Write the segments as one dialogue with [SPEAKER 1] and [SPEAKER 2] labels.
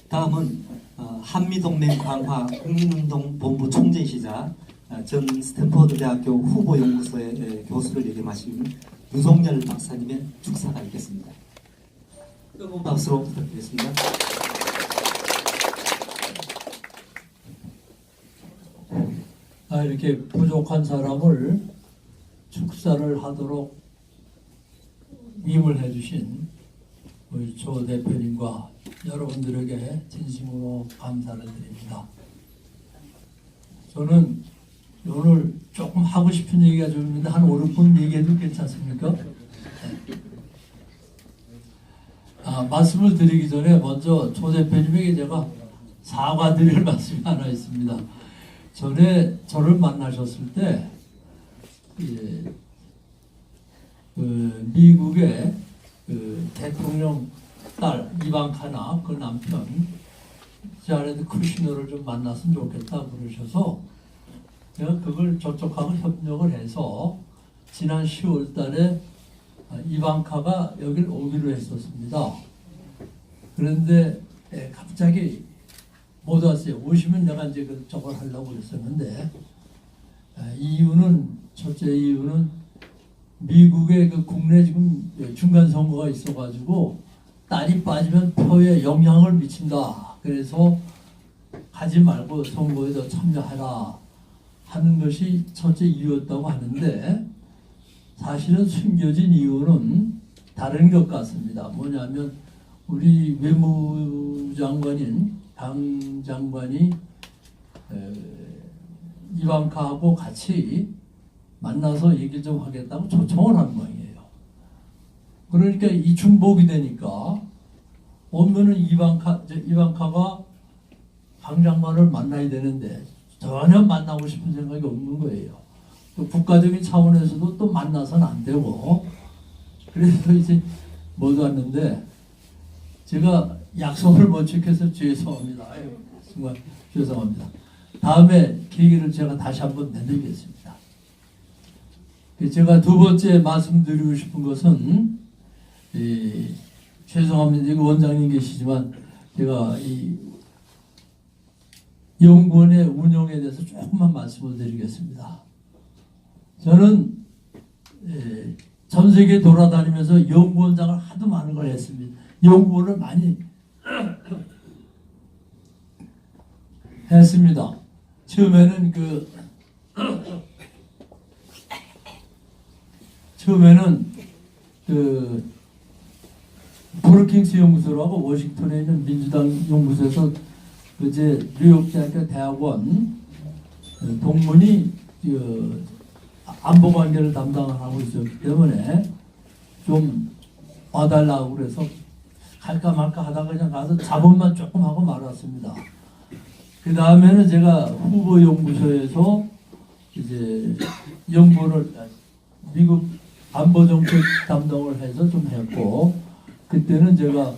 [SPEAKER 1] 다음은 한미동맹 강화 국민운동본부 총재이시자 전 스탠퍼드 대학교 후보연구소의 교수를 역임하신 유동열 박사님의 축사가 있겠습니다. 뜨거운 박수로 부탁드리겠습니다.
[SPEAKER 2] 이렇게 부족한 사람을 축사를 하도록 임을 해주신 우리 조 대표님과 여러분들에게 진심으로 감사를 드립니다. 저는 오늘 조금 하고 싶은 얘기가 좀 있는데 한 5, 6분 얘기해도 괜찮습니까? 말씀을 드리기 전에 먼저 조 대표님에게 제가 사과드릴 말씀이 하나 있습니다. 전에 저를 만나셨을 때 미국의 대통령 딸 이방카나 그 남편 자레드 쿠시너를 좀 만났으면 좋겠다 그러셔서 제가 그걸 저쪽하고 협력을 해서 지난 10월 달에 이방카가 여길 오기로 했었습니다. 그런데 갑자기 못 왔어요. 오시면 내가 이제 저걸 하려고 그랬었는데 이유는 첫째 이유는 미국의 그 국내 지금 중간 선거가 있어가지고 딸이 빠지면 표에 영향을 미친다. 그래서 가지 말고 선거에 더 참여하라 하는 것이 첫째 이유였다고 하는데 사실은 숨겨진 이유는 다른 것 같습니다. 뭐냐면 우리 외무장관인 강 장관이 이방카하고 같이 만나서 얘기 좀 하겠다고 초청을 한 모양이에요. 그러니까 이중복이 되니까 오면은 이방카가 강 장관을 만나야 되는데 전혀 만나고 싶은 생각이 없는 거예요. 또 국가적인 차원에서도 또 만나서는 안 되고 그래서 이제 못 왔는데 제가 약속을 못 지켜서 죄송합니다. 정말 죄송합니다. 다음에 계기를 제가 다시 한번 내드리겠습니다. 제가 두 번째 말씀드리고 싶은 것은 죄송합니다. 이거 원장님 계시지만 제가 이 연구원의 운영에 대해서 조금만 말씀을 드리겠습니다. 저는 전 세계 돌아다니면서 연구원장을 하도 많은 걸 했습니다. 연구원을 많이 했습니다. 처음에는 브루킹스 연구소라고 워싱턴에 있는 민주당 연구소에서 그제 뉴욕대학교 대학원 동문이 안보 관계를 담당하고 있었기 때문에 좀 와달라고 그래서 갈까 말까 하다가 그냥 가서 자문만 조금 하고 말았습니다. 그 다음에는 제가 후보 연구소에서 이제 연구를 미국 안보 정책 담당을 해서 좀 했고 그때는 제가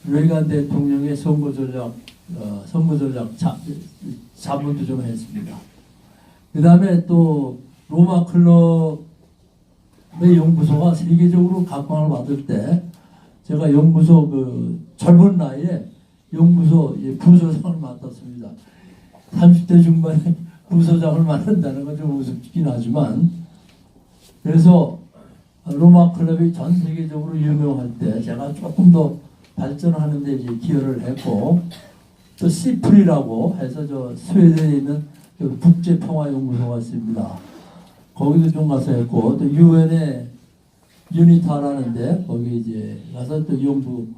[SPEAKER 2] 레이간 대통령의 선거 전략 자문도 좀 했습니다. 그 다음에 또 로마 클럽의 연구소가 세계적으로 각광을 받을 때 제가 연구소 젊은 나이에 연구소 부소장을 맡았습니다. 30대 중반에 부소장을 맡는다는 건 좀 우습긴 하지만 그래서 로마 클럽이 전 세계적으로 유명할 때 제가 조금 더 발전하는 데 이제 기여를 했고 또 시프리라고 해서 저 스웨덴에 있는 국제평화연구소가 있습니다. 거기도 좀 가서 했고 또 유엔의 유니타라는데 거기 이제 가서 또 연구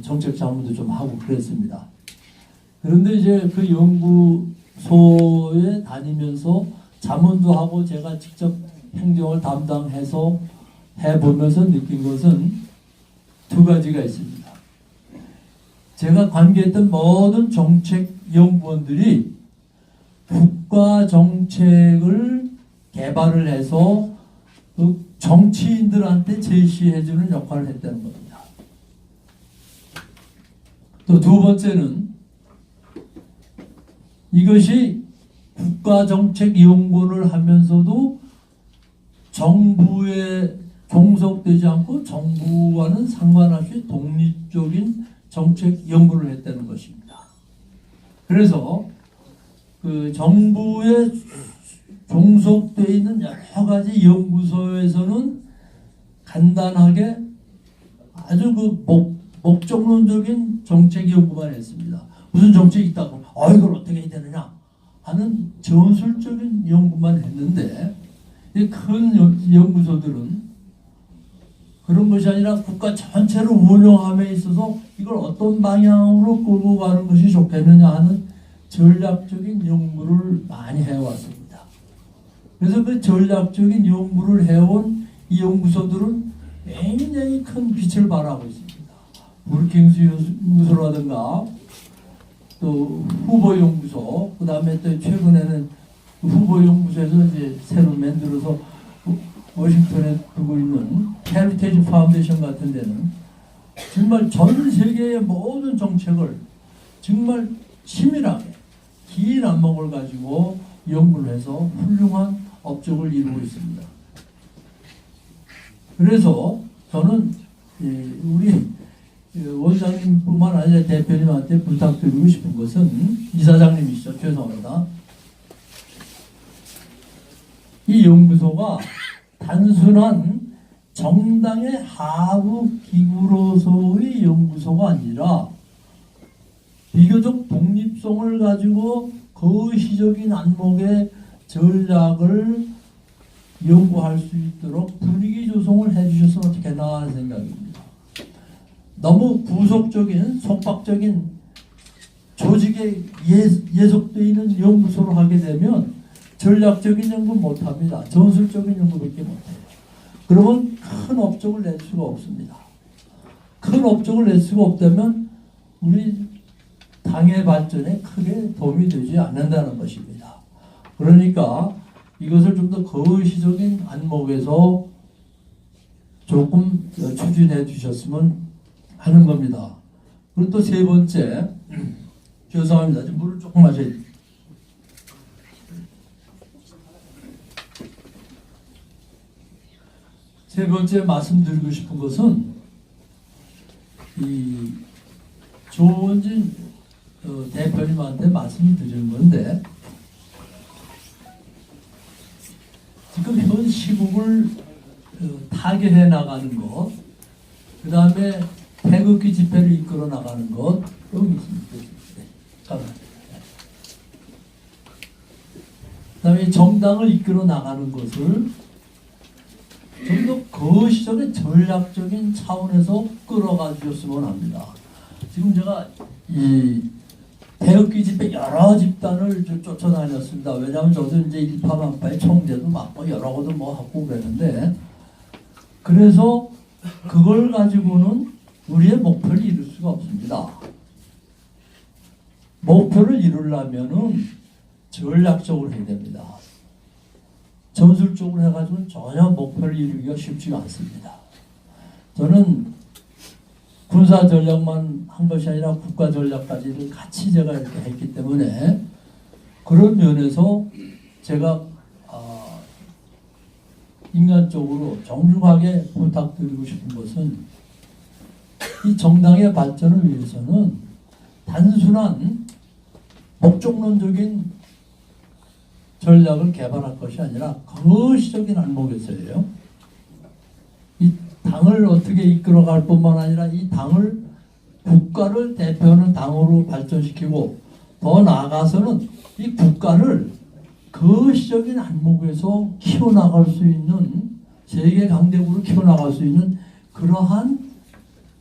[SPEAKER 2] 정책 자문도 좀 하고 그랬습니다. 그런데 이제 그 연구소에 다니면서 자문도 하고 제가 직접 행정을 담당해서 해보면서 느낀 것은 두 가지가 있습니다. 제가 관계했던 모든 정책 연구원들이 국가 정책을 개발을 해서 그 정치인들한테 제시해주는 역할을 했다는 겁니다. 또 두 번째는 이것이 국가정책 연구를 하면서도 정부에 종속되지 않고 정부와는 상관없이 독립적인 정책 연구를 했다는 것입니다. 그래서 그 정부에 종속되어 있는 여러 가지 연구소에서는 간단하게 아주 그 목적론적인 정책 연구만 했습니다. 무슨 정책이 있다고 이걸 어떻게 해야 되느냐 하는 전술적인 연구만 했는데 이 큰 연구소들은 그런 것이 아니라 국가 전체를 운영함에 있어서 이걸 어떤 방향으로 끌고 가는 것이 좋겠느냐 하는 전략적인 연구를 많이 해왔습니다. 그래서 그 전략적인 연구를 해온 이 연구소들은 굉장히 큰 빛을 발하고 있습니다. 브루킹스 연구소라든가 또 후보연구소, 그 다음에 또 최근에는 그 후보연구소에서 이제 새로 만들어서 워싱턴에 두고 있는 헤리테이지 파운데이션 같은 데는 정말 전 세계의 모든 정책을 정말 치밀하게 긴 안목을 가지고 연구를 해서 훌륭한 업적을 이루고 있습니다. 그래서 저는 우리 원장님뿐만 아니라 대표님한테 부탁드리고 싶은 것은 이사장님이시죠. 죄송합니다. 이 연구소가 단순한 정당의 하부 기구로서의 연구소가 아니라 비교적 독립성을 가지고 거시적인 안목의 전략을 연구할 수 있도록 분위기 조성을 해주셨으면 좋겠나 하는 생각입니다. 너무 구속적인 속박적인 조직에 예속되어 있는 연구소를 하게 되면 전략적인 연구 못합니다. 전술적인 연구밖에 못해요. 그러면 큰 업적을 낼 수가 없습니다. 큰 업적을 낼 수가 없다면 우리 당의 발전에 크게 도움이 되지 않는다는 것입니다. 그러니까 이것을 좀 더 거시적인 안목에서 조금 추진해 주셨으면 하는 겁니다. 그리고 또 세 번째, 죄송합니다. 지금 물을 조금 마셔야 돼요. 세 번째 말씀드리고 싶은 것은 이 조원진 대표님한테 말씀드리는 건데 지금 현 시국을 타결해 나가는 것, 그 다음에 태극기 집회를 이끌어 나가는 것, 여기 있습니다. 그 다음에 정당을 이끌어 나가는 것을 좀 더 거시적인 전략적인 차원에서 끌어가 주셨으면 합니다. 지금 제가 이 태극기 집회 여러 집단을 쫓아다녔습니다. 왜냐하면 저도 이제 일파만파의 총재도 맡고 여러 곳을 뭐 하고 그랬는데, 그래서 그걸 가지고는 우리의 목표를 이룰 수가 없습니다. 목표를 이루려면은 전략적으로 해야 됩니다. 전술적으로 해가지고는 전혀 목표를 이루기가 쉽지가 않습니다. 저는 군사 전략만 한 것이 아니라 국가 전략까지를 같이 제가 이렇게 했기 때문에 그런 면에서 제가 인간적으로 정중하게 부탁드리고 싶은 것은 이 정당의 발전을 위해서는 단순한 목적론적인 전략을 개발할 것이 아니라 거시적인 안목에서예요. 이 당을 어떻게 이끌어갈 뿐만 아니라 이 당을 국가를 대표하는 당으로 발전시키고 더 나아가서는 이 국가를 거시적인 안목에서 키워나갈 수 있는 세계 강대국으로 키워나갈 수 있는 그러한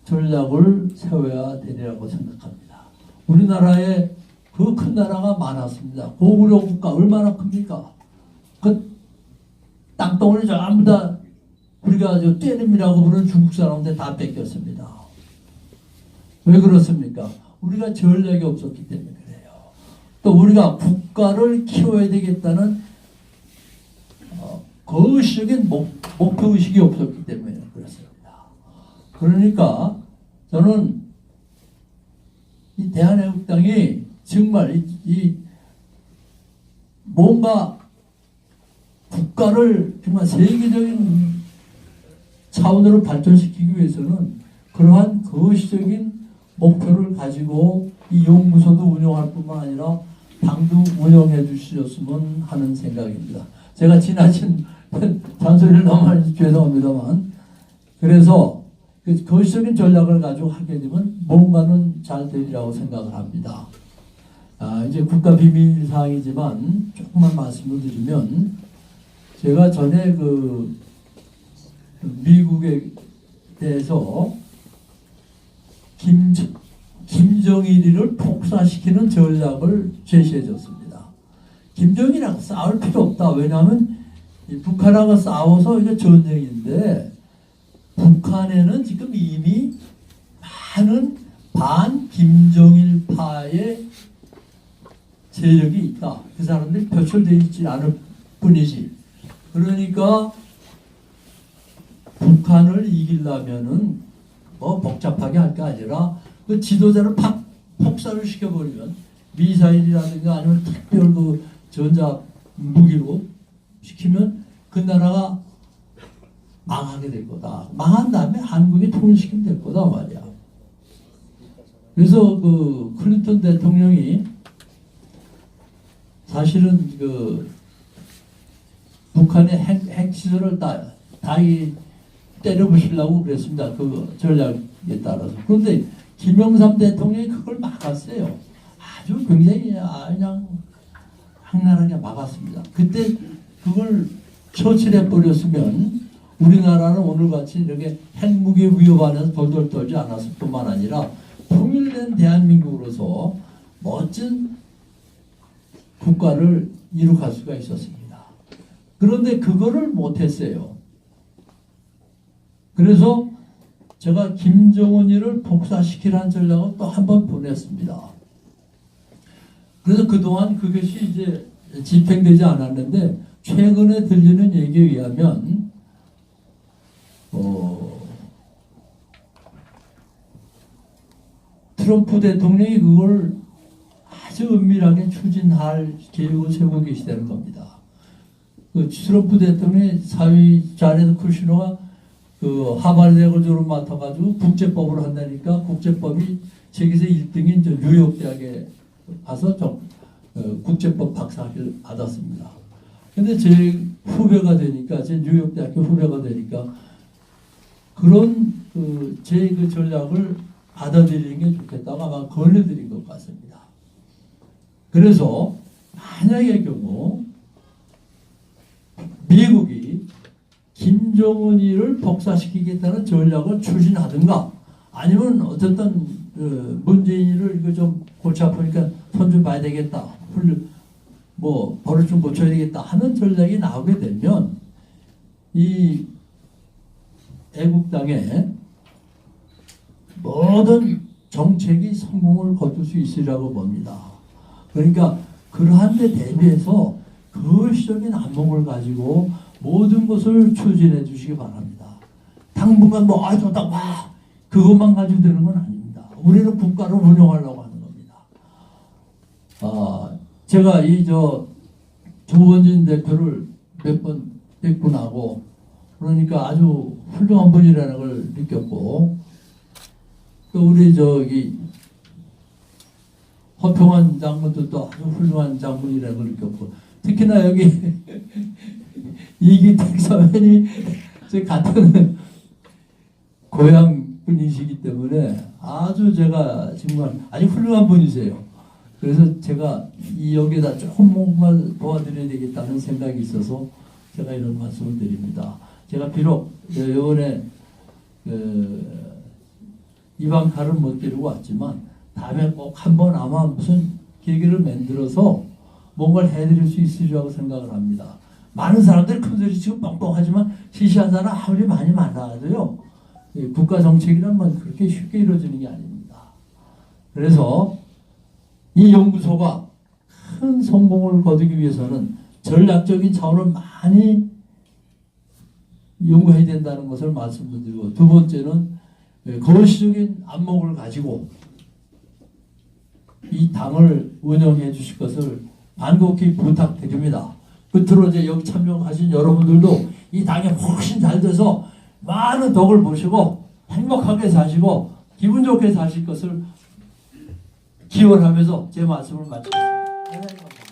[SPEAKER 2] 전략을 세워야 되리라고 생각합니다. 우리나라에 그 큰 나라가 많았습니다. 고구려 국가 얼마나 큽니까? 그 땅덩어리 전부 다 우리가 저 떼림이라고 부르는 중국 사람한테 다 뺏겼습니다. 왜 그렇습니까? 우리가 전략이 없었기 때문에 그래요. 또 우리가 국가를 키워야 되겠다는 거시적인 목표의식이 없었기 때문에 그렇습니다. 그러니까 저는 이 대한애국당이 정말 이 뭔가 국가를 정말 세계적인 차원으로 발전시키기 위해서는 그러한 거시적인 목표를 가지고 이 연구소도 운영할 뿐만 아니라 당도 운영해 주셨으면 하는 생각입니다. 제가 지나친 잔소리를 너무 많이 죄송합니다만, 그래서 그 거시적인 전략을 가지고 하게 되면 뭔가는 잘 되리라고 생각을 합니다. 이제 국가 비밀 사항이지만 조금만 말씀을 드리면, 제가 전에 그 미국에 대해서 김정일이를 폭사시키는 전략을 제시해 줬습니다. 김정일하고 싸울 필요 없다. 왜냐하면 북한하고 싸워서 이게 전쟁인데, 북한에는 지금 이미 많은 반 김정일파의 세력이 있다. 그 사람들이 표출되어 있지 않을 뿐이지. 그러니까 북한을 이기려면은 뭐 복잡하게 할 게 아니라 그 지도자를 팍 폭사를 시켜버리면, 미사일이라든가 아니면 특별 그 전자 무기로 시키면 그 나라가 망하게 될 거다. 망한 다음에 한국이 통일시키면 될 거다 말이야. 그래서 그 클린턴 대통령이 사실은 그 북한의 핵시설을 다 때려부시려고 그랬습니다. 그 전략에 따라서. 그런데 김영삼 대통령이 그걸 막았어요. 아주 굉장히 그냥 황란하게 막았습니다. 그때 그걸 처치해 버렸으면 우리나라는 오늘같이 이렇게 핵무기 위협 안에서 돌돌 떨지 않았을 뿐만 아니라 통일된 대한민국으로서 멋진 국가를 이룩할 수가 있었습니다. 그런데 그거를 못했어요. 그래서 제가 김정은이를 복사시키라는 전략을 또 한 번 보냈습니다. 그래서 그동안 그것이 이제 집행되지 않았는데, 최근에 들리는 얘기에 의하면 트럼프 대통령이 그걸 아주 은밀하게 추진할 계획을 세우고 계시다는 겁니다. 그 트럼프 대통령의 사위 자네드 쿠시너가 그 하버드 대학을 맡아가지고 국제법을 한다니까, 국제법이 세계에서 1등인 저 뉴욕 대학에 가서 국제법 박사학위를 받았습니다. 근데 제 후배가 되니까, 제 뉴욕 대학교 후배가 되니까 그런 제 그 전략을 받아들이는 게 좋겠다고 아마 권유드린 것 같습니다. 그래서 만약의 경우 미국이 김정은이를 복사시키겠다는 전략을 추진하든가, 아니면 어쨌든 문재인이를 이거 좀 골치 아프니까 손 좀 봐야 되겠다, 뭐 버릇 좀 고쳐야 되겠다 하는 전략이 나오게 되면, 이 애국당의 모든 정책이 성공을 거둘 수 있으리라고 봅니다. 그러니까 그러한 데 대비해서 거시적인 안목을 가지고 모든 것을 추진해 주시기 바랍니다. 당분간 뭐 좋다 와 그것만 가지고 되는 건 아닙니다. 우리는 국가를 운영하려고 하는 겁니다. 제가 조원진 대표를 몇 번 뵙고 나고 그러니까 아주 훌륭한 분이라는 걸 느꼈고, 또 우리 허평환 장군도 또 아주 훌륭한 장군이라는 걸 느꼈고, 특히나 여기 이기택 사회님 같은 고향 분이시기 때문에 아주 제가 정말 아주 훌륭한 분이세요. 그래서 제가 여기에다 조금만 도와드려야 되겠다는 생각이 있어서 제가 이런 말씀을 드립니다. 제가 비록 이번에 이방카를 못 데리고 왔지만 다음에 꼭 한번 아마 무슨 계기를 만들어서 뭔가를 해드릴 수 있으리라고 생각을 합니다. 많은 사람들이 큰소리 치고 뻥뻥하지만 시시한 사람 아무리 많이 만나도요, 국가 정책이란 건 그렇게 쉽게 이루어지는 게 아닙니다. 그래서 이 연구소가 큰 성공을 거두기 위해서는 전략적인 차원을 많이 연구해야 된다는 것을 말씀드리고, 두 번째는 거시적인 안목을 가지고 이 당을 운영해 주실 것을 간곡히 부탁드립니다. 끝으로 이제 여기 참여하신 여러분들도 이 당이 훨씬 잘 돼서 많은 덕을 보시고 행복하게 사시고 기분 좋게 사실 것을 기원하면서 제 말씀을 마치겠습니다. 대단히 감사합니다.